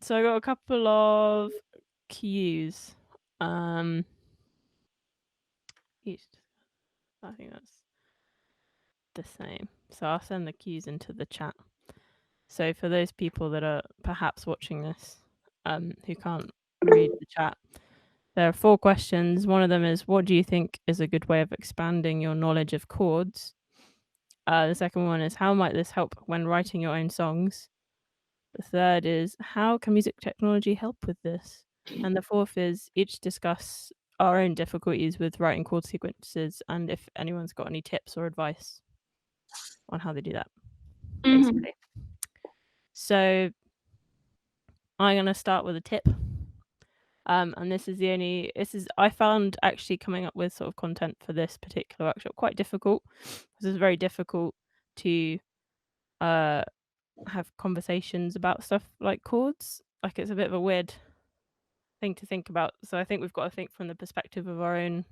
So I got a couple of cues. Each, I think that's the same. So I'll send the cues into the chat. So for those people that are perhaps watching this, who can't read the chat, there are 4 questions. One of them is, what do you think is a good way of expanding your knowledge of chords? The second one is, how might this help when writing your own songs? The third is, how can music technology help with this? And the fourth is, each discuss our own difficulties with writing chord sequences and if anyone's got any tips or advice on how they do that, basically. So I'm going to start with a tip. And this is I found actually coming up with sort of content for this particular workshop quite difficult, because it's very difficult to have conversations about stuff like chords. Like, it's a bit of a weird thing to think about. So I think we've got to think from the perspective of our own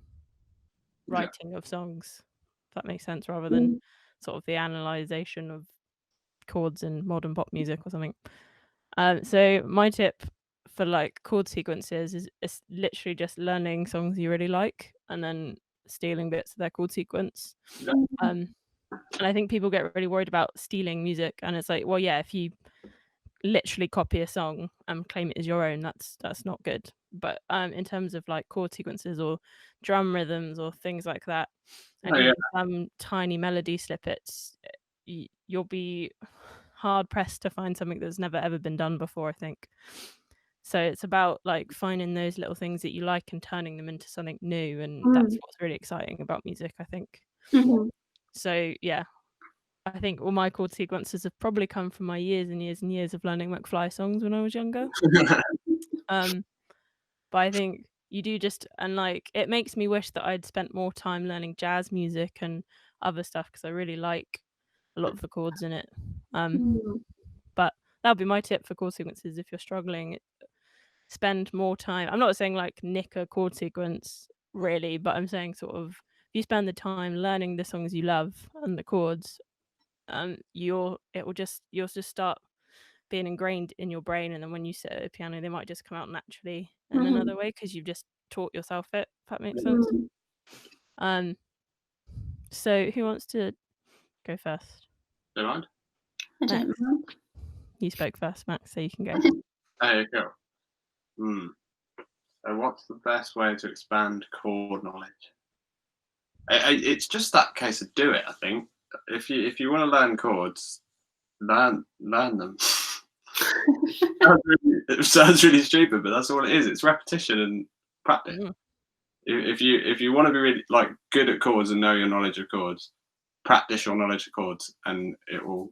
writing of songs, if that makes sense, rather than sort of the analyzation of chords in modern pop music or something. So my tip for like chord sequences is literally just learning songs you really like and then stealing bits of their chord sequence. And I think people get really worried about stealing music, and it's like, well, yeah, if you literally copy a song and claim it as your own, that's not good. But in terms of like chord sequences or drum rhythms or things like that, and even some tiny melody snippets, you'll be hard pressed to find something that's never ever been done before, I think. So it's about like finding those little things that you like and turning them into something new, and that's what's really exciting about music, I think. So yeah, I think all my chord sequences have probably come from my years and years and years of learning McFly songs when I was younger. But I think you do just, and like, it makes me wish that I'd spent more time learning jazz music and other stuff, because I really like a lot of the chords in it. But that would be my tip for chord sequences. If you're struggling, spend more time. I'm not saying like nick a chord sequence really, but I'm saying sort of, if you spend the time learning the songs you love and the chords, you'll just start being ingrained in your brain, and then when you sit at a piano, they might just come out naturally in another way because you've just taught yourself it, if that makes sense. So who wants to go first? Don't mind. I don't know. You spoke first, Max, so you can go. There you go. So what's the best way to expand chord knowledge? It's just that case of do it, I think. If you want to learn chords, learn them. It sounds really stupid, but that's all it is. It's repetition and practice. If you want to be really like good at chords and know your knowledge of chords, practice your knowledge of chords, and it will.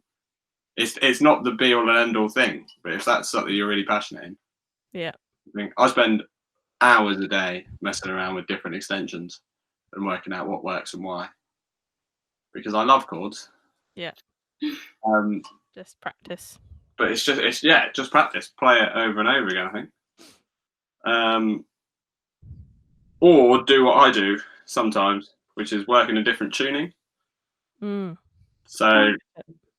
It's not the be all and end all thing, but if that's something you're really passionate in, yeah. I spend hours a day messing around with different extensions and working out what works and why, because I love chords. Yeah. Just practice. But it's just practice. Play it over and over again, I think. Or do what I do sometimes, which is work in a different tuning. So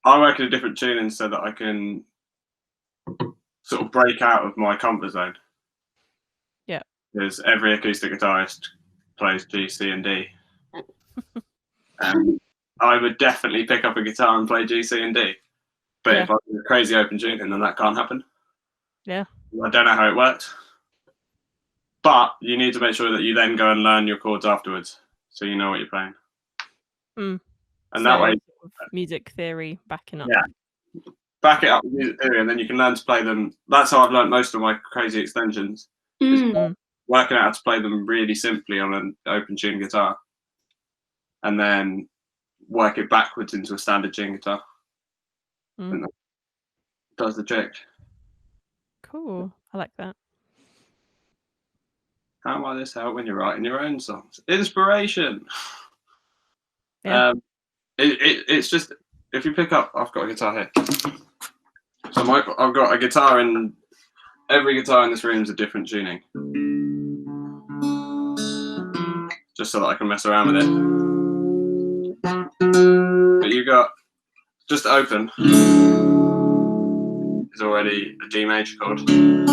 I work in a different tuning so that I can sort of break out of my comfort zone. Yeah. Because every acoustic guitarist plays G, C, and D. And I would definitely pick up a guitar and play G, C, and D. But if I do a crazy open tuning, then that can't happen. Yeah. I don't know how it works. But you need to make sure that you then go and learn your chords afterwards, so you know what you're playing. And so that way, music theory backing up. Yeah, back it up with music theory, and then you can learn to play them. That's how I've learned most of my crazy extensions. Working out how to play them really simply on an open tune guitar, and then work it backwards into a standard tune guitar. And that does the trick. Cool. I like that. How might this help when you're writing your own songs? Inspiration. Yeah. It's just, if you pick up, I've got a guitar here. So I've got a guitar in, every guitar in this room is a different tuning. Just so that I can mess around with it. But you got, just open. is already a G major chord. Mm.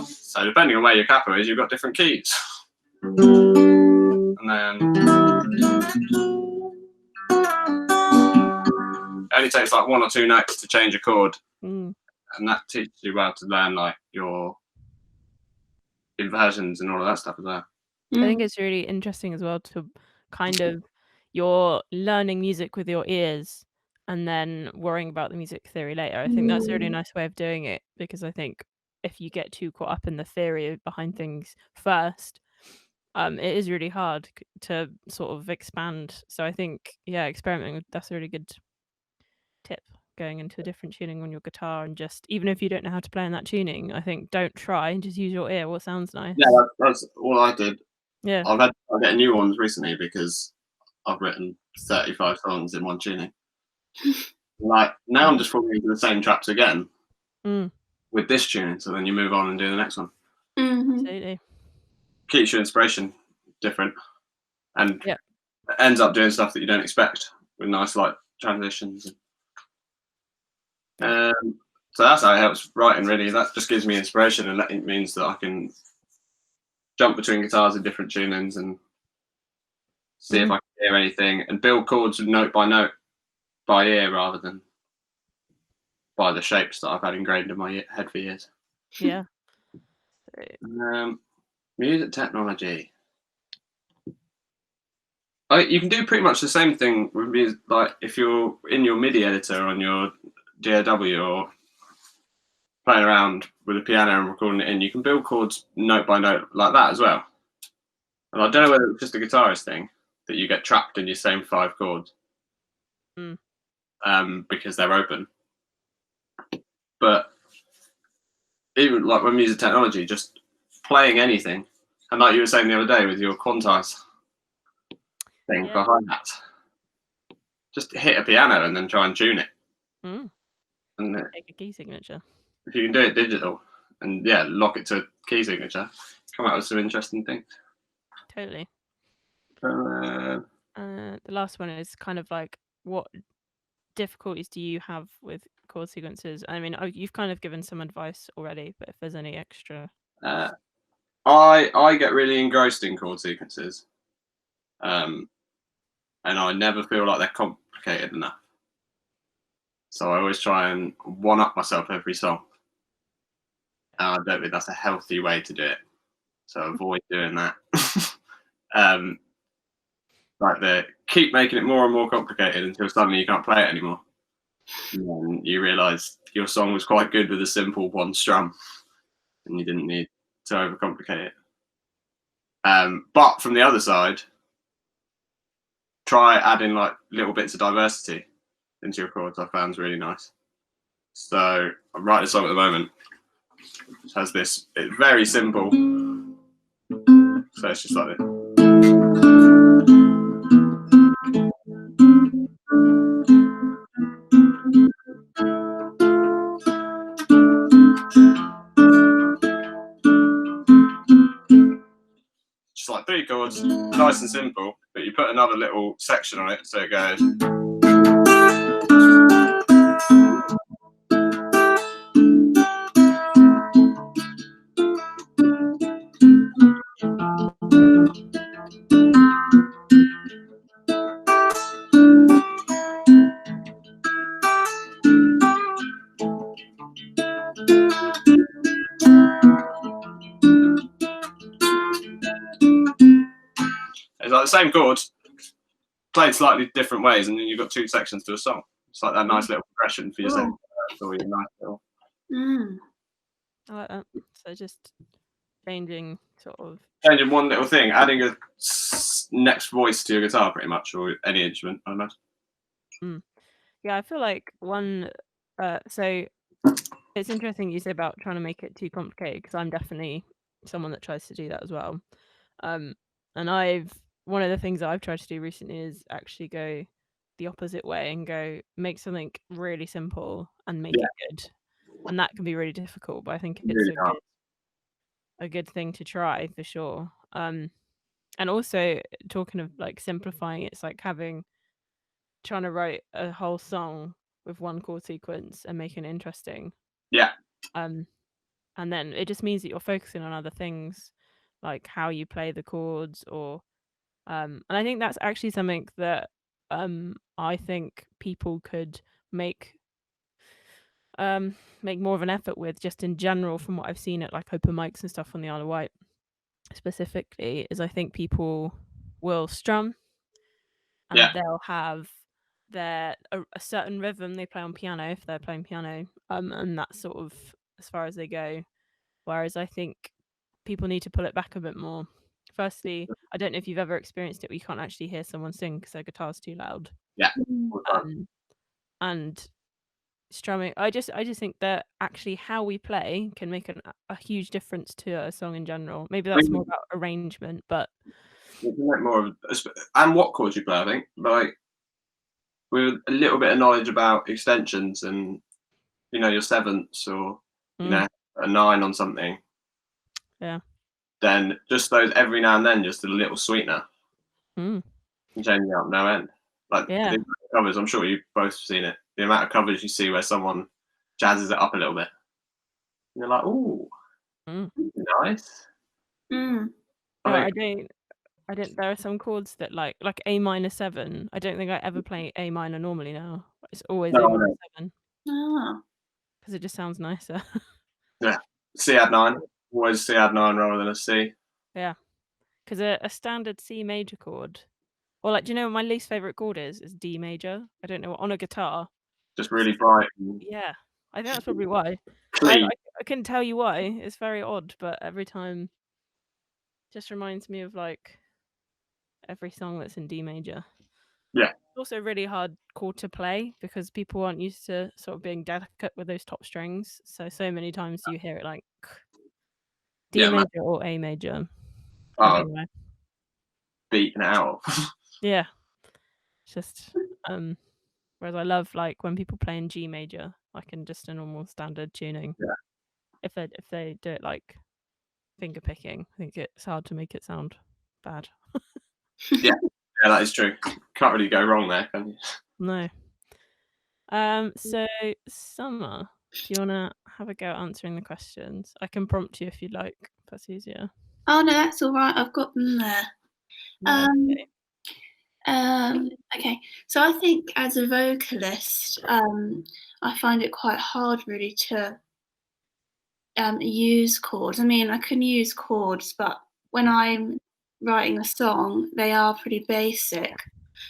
So depending on where your capo is, you've got different keys. And then it only takes like 1 or 2 notes to change a chord, and that teaches you how to learn like your inversions and all of that stuff as well. I think it's really interesting as well to kind of you're learning music with your ears and then worrying about the music theory later. I think that's a really nice way of doing it because I think if you get too caught up in the theory behind things first, it is really hard to sort of expand. So I think, yeah, experimenting that's a really good tip going into a different tuning on your guitar and just even if you don't know how to play in that tuning, I think don't try and just use your ear. What sounds nice? Yeah, that's all I did. Yeah. I've had to get new ones recently because I've written 35 songs in one tuning. Like now, I'm just falling into the same traps again with this tuning. So then you move on and do the next one. Absolutely. Keeps your inspiration different, and Yeah. ends up doing stuff that you don't expect with nice like transitions. Yeah. So that's how it helps writing. Really, that just gives me inspiration, and that it means that I can jump between guitars in different tunings and see if I can hear anything and build chords note by ear rather than by the shapes that I've had ingrained in my head for years. Yeah. Music technology. You can do pretty much the same thing with music, like if you're in your MIDI editor on your DAW or playing around with a piano and recording it in, you can build chords note by note like that as well. And I don't know whether it's just a guitarist thing that you get trapped in your same 5 chords because they're open. But even like with music technology, just playing anything, and like you were saying the other day with your quantize thing behind that, just hit a piano and then try and tune it. And Take a key signature. if you can do it digital and lock it to a key signature, come out with some interesting things. Totally. Uh, The last one is kind of like what difficulties do you have with chord sequences? I mean, you've kind of given some advice already, but if there's any extra, I get really engrossed in chord sequences, and I never feel like they're complicated enough. So I always try and one up myself every song. And I don't think that's a healthy way to do it. So avoid doing that. Like keep making it more and more complicated until suddenly you can't play it anymore. And then you realise your song was quite good with a simple one strum, and you didn't need to overcomplicate it. But from the other side, try adding like little bits of diversity into your chords. I found is really nice. So I'm writing a song at the moment. It has this. It's very simple. So it's just like this. Just like 3 chords, nice and simple, but you put another little section on it so it goes. It's like the same chords, played slightly different ways, and then you've got 2 sections to a song. It's like that nice little progression for yourself. For your nice little. I like that. So just changing changing one little thing, adding a next voice to your guitar, pretty much, or any instrument, I imagine. Yeah, I feel like one. So it's interesting you say about trying to make it too complicated because I'm definitely someone that tries to do that as well. And one of the things that I've tried to do recently is actually go the opposite way and go make something really simple and make it good. And that can be really difficult, but I think it's Really a good thing to try for sure. And also talking of like simplifying, it's like trying to write a whole song with one chord sequence and making it interesting. Yeah. And then it just means that you're focusing on other things, like how you play the chords, or and I think that's actually something that I think people could make more of an effort with, just in general, from what I've seen at like open mics and stuff on the Isle of Wight specifically, is I think people will strum and they'll have a certain rhythm they play on piano if they're playing piano, and that's sort of as far as they go. Whereas I think people need to pull it back a bit more. Firstly, I don't know if you've ever experienced it where you can't actually hear someone sing because their guitar's too loud. Yeah. And strumming, I just think that actually how we play can make a huge difference to a song in general. Maybe that's more about arrangement, but more of, and what chords you play, I think. Like, with a little bit of knowledge about extensions and, you know, your sevenths, or you know, a 9 on something. Yeah. Then just those every now and then, just a little sweetener. Can change it up no end. Like, Yeah. the covers, I'm sure you've both seen it. The amount of covers you see where someone jazzes it up a little bit. And you're like, ooh, nice. No, I don't. There are some chords that like A minor 7. I don't think I ever play A minor normally now. It's always A minor 7 because it just sounds nicer. Yeah, C add 9. Always C add 9 rather than a C. Yeah, because a standard C major chord, or like, do you know what my least favorite chord is? Is D major. I don't know, on a guitar. Just really bright. Yeah, I think that's probably why. Clean. I couldn't tell you why. It's very odd, but every time, just reminds me of like every song that's in D major. Yeah. It's also a really hard chord to play because people aren't used to sort of being delicate with those top strings. So many times you hear it like D major or A major. Anyway. Beaten out. Yeah. It's just whereas I love like when people play in G major, like in just a normal standard tuning. Yeah. If they do it like finger picking, I think it's hard to make it sound bad. Yeah, that is true. Can't really go wrong there, can you? No. So Summer, do you wanna have a go at answering the questions? I can prompt you if you'd like. If that's easier. Oh no, that's all right. I've got them there. Okay. So I think as a vocalist, I find it quite hard really to use chords. I mean, I can use chords, but when I'm writing a song, they are pretty basic,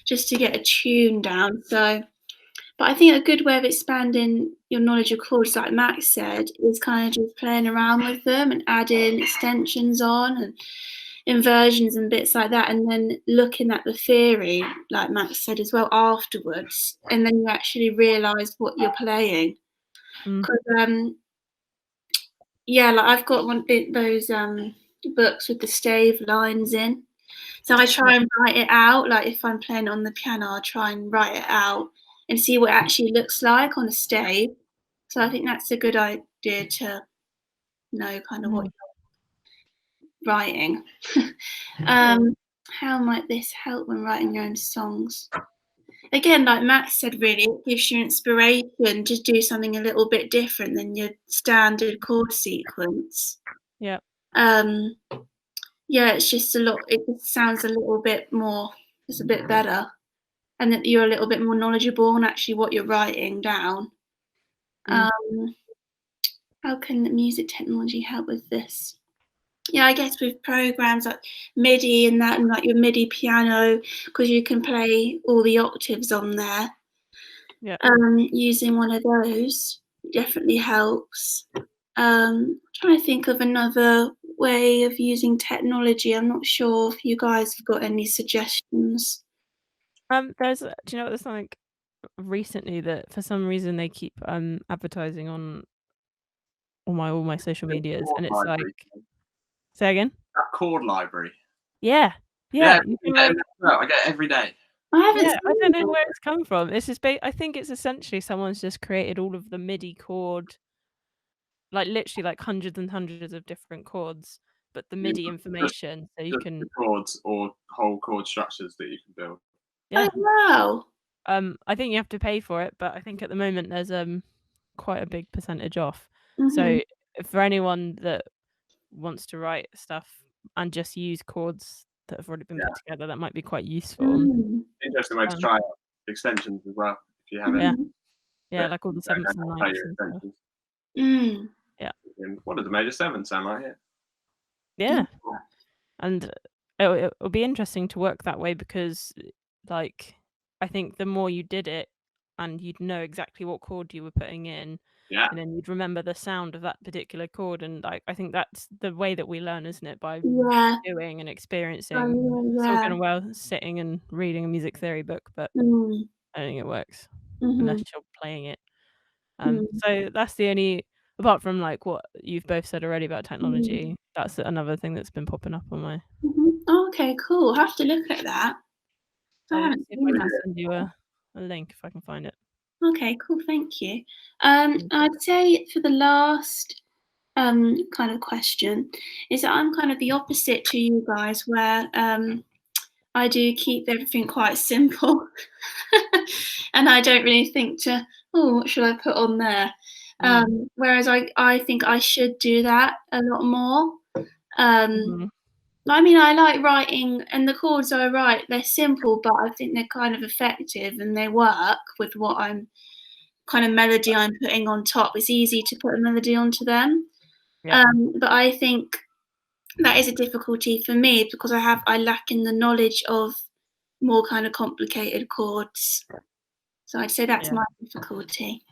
just to get a tune down. So, but I think a good way of expanding your knowledge of chords, like Max said, is kind of just playing around with them and adding extensions on and inversions and bits like that, and then looking at the theory, like Max said as well, afterwards, and then you actually realise what you're playing. Because yeah, like I've got those books with the stave lines in, so I try and write it out. Like if I'm playing on the piano, I'll try and write it out and see what it actually looks like on a stave. So I think that's a good idea to know kind of what you're writing. How might this help when writing your own songs? Again, like Max said, really, it gives you inspiration to do something a little bit different than your standard chord sequence. Yeah. Yeah, it's just it just sounds a little bit more, it's a bit better. And that you're a little bit more knowledgeable on actually what you're writing down. How can music technology help with this? Yeah, I guess with programs like MIDI and that, and like your MIDI piano, because you can play all the octaves on there. Yeah. Using one of those definitely helps. Trying to think of another way of using technology. I'm not sure if you guys have got any suggestions. Do you know what, there's something recently that for some reason they keep advertising on all my social medias, and it's like, say again? That chord library. Yeah. Yeah, You can like, I get it every day. I don't know where it's come from. It's just I think it's essentially someone's just created all of the MIDI chord, like literally like hundreds and hundreds of different chords, but the MIDI information, so you can chords or whole chord structures that you can build. Yeah. Oh wow! I think you have to pay for it, but I think at the moment there's quite a big percentage off. Mhm. So for anyone that wants to write stuff and just use chords that have already been put together, that might be quite useful. Interesting way to try out extensions as well, if you have Yeah. any. Yeah, like all the Don't know 7ths and how to play 9ths your and stuff. extensions. Yeah. And what does the major 7 sound like here? Yeah. And it'll be interesting to work that way because, like, I think the more you did it and you'd know exactly what chord you were putting in, Yeah. and then you'd remember the sound of that particular chord, and like I think that's the way that we learn, isn't it? By Yeah. doing and experiencing. Oh, It's all yeah. good and well sitting and reading a music theory book, but Mm. I don't think it works unless Mhm. you're playing it. Mm. So that's the only, apart from like what you've both said already about Mm. technology, that's another thing that's been popping up on my. Mhm. Oh, okay, cool. I'll have to look at that. I So let's haven't see if seen I that can send you before. a link if I can find it. Okay, cool, thank you. Mm. I'd say for the last kind of question is that I'm kind of the opposite to you guys where I do keep everything quite simple and I don't really think to, oh, what should I put on there? Whereas I think I should do that a lot more. Mhm. I mean, I like writing, and the chords I write, they're simple, but I think they're kind of effective and they work with what kind of melody I'm putting on top. It's easy to put a melody onto them. Yeah. But I think that is a difficulty for me because I lack in the knowledge of more kind of complicated chords. So I'd say that's Yeah. my difficulty.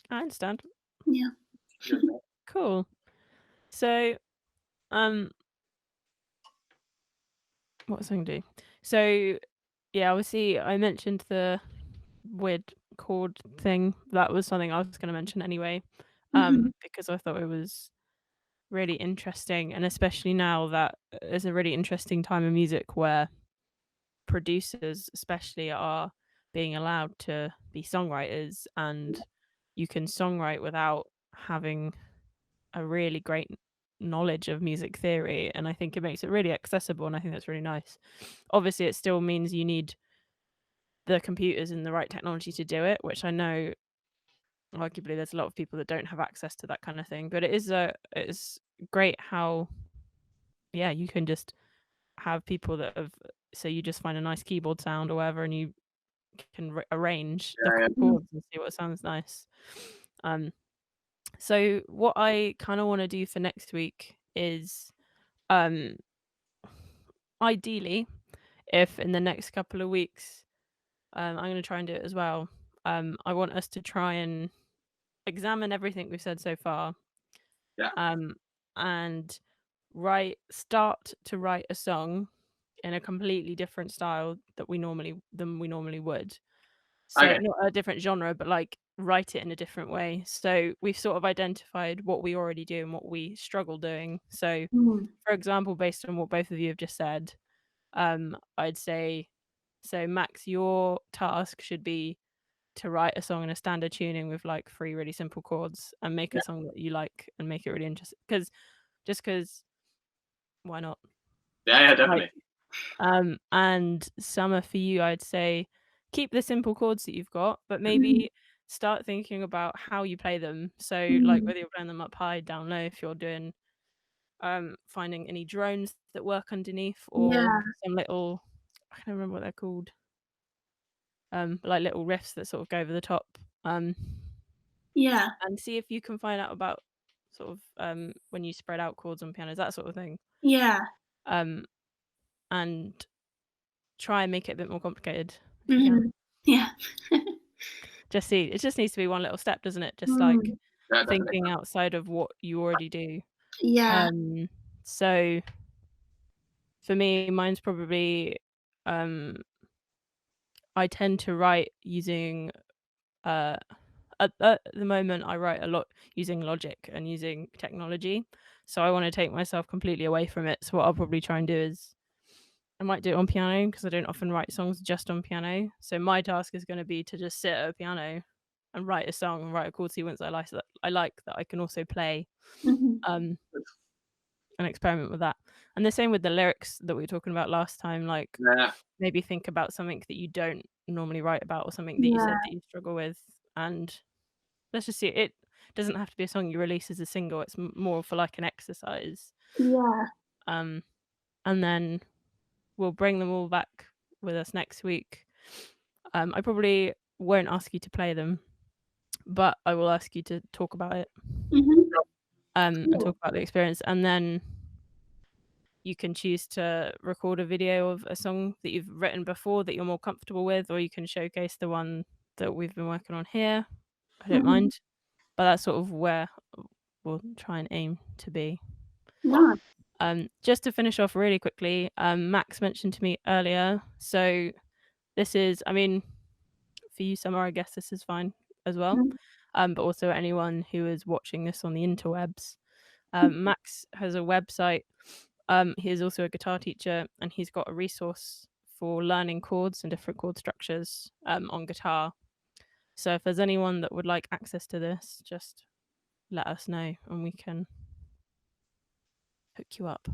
I understand. Yeah. Cool. So, what was I gonna do? So, yeah, obviously I mentioned the weird chord thing. That was something I was gonna mention anyway, Mhm. because I thought it was really interesting, and especially now that there's a really interesting time in music where producers especially are being allowed to be songwriters, and you can songwrite without having a really great knowledge of music theory, and I think it makes it really accessible, and I think that's really nice. Obviously it still means you need the computers and the right technology to do it, which I know arguably there's a lot of people that don't have access to that kind of thing, but it's great how, yeah, you can just have people that have, so you just find a nice keyboard sound or whatever, and you can arrange the Yeah, Mm. chords and see what sounds nice. So what I kind of want to do for next week is, um ideally, if in the next couple of weeks, I'm going to try and do it as well. I want us to try and examine everything we've said so far, Yeah. and start to write a song in a completely different style than we normally would. So Okay. not a different genre, but like write it in a different way. So we've sort of identified what we already do and what we struggle doing. So Mm. for example, based on what both of you have just said, I'd say, so Max, your task should be to write a song in a standard tuning with like 3 really simple chords and make Yeah. a song that you like and make it really interesting. Because why not? Yeah, Like, definitely. and Summer, for you, I'd say keep the simple chords that you've got, but Mhm. maybe start thinking about how you play them. So like Mm. whether you're playing them up high, down low, if you're doing finding any drones that work underneath, or Yeah. some little, I can't remember what they're called, like little riffs that sort of go over the top, Yeah. and see if you can find out about sort of when you spread out chords on pianos, that sort of thing, Yeah. um and try and make it a bit more complicated if you can. Mhm. Yeah. Just see, it just needs to be one little step, doesn't it? Just like Mm. Yeah, definitely. thinking outside of what you already do. Yeah. So for me, mine's probably, um I tend to write using, uh at the moment I write a lot using Logic and using technology. So I want to take myself completely away from it. So what I'll probably try and do is I might do it on piano because I don't often write songs just on piano. So my task is going to be to just sit at a piano and write a song and write a chord sequence that I can also play, Mhm. um and experiment with that. And the same with the lyrics that we were talking about last time, like Yeah. maybe think about something that you don't normally write about, or something that you said that you struggle with, and let's just see. It doesn't have to be a song you release as a single. It's more for like an exercise. Yeah. And then we'll bring them all back with us next week. I probably won't ask you to play them, but I will ask you to talk about it. And talk about the experience, and then you can choose to record a video of a song that you've written before that you're more comfortable with, or you can showcase the one that we've been working on here. I don't mind, but that's sort of where we'll try and aim to be. Just to finish off really quickly, Max mentioned to me earlier, so this is, I mean, for you, Summer, I guess this is fine as well, but also anyone who is watching this on the interwebs. Max has a website. He is also a guitar teacher, and he's got a resource for learning chords and different chord structures on guitar. So if there's anyone that would like access to this, just let us know and we can hook you up.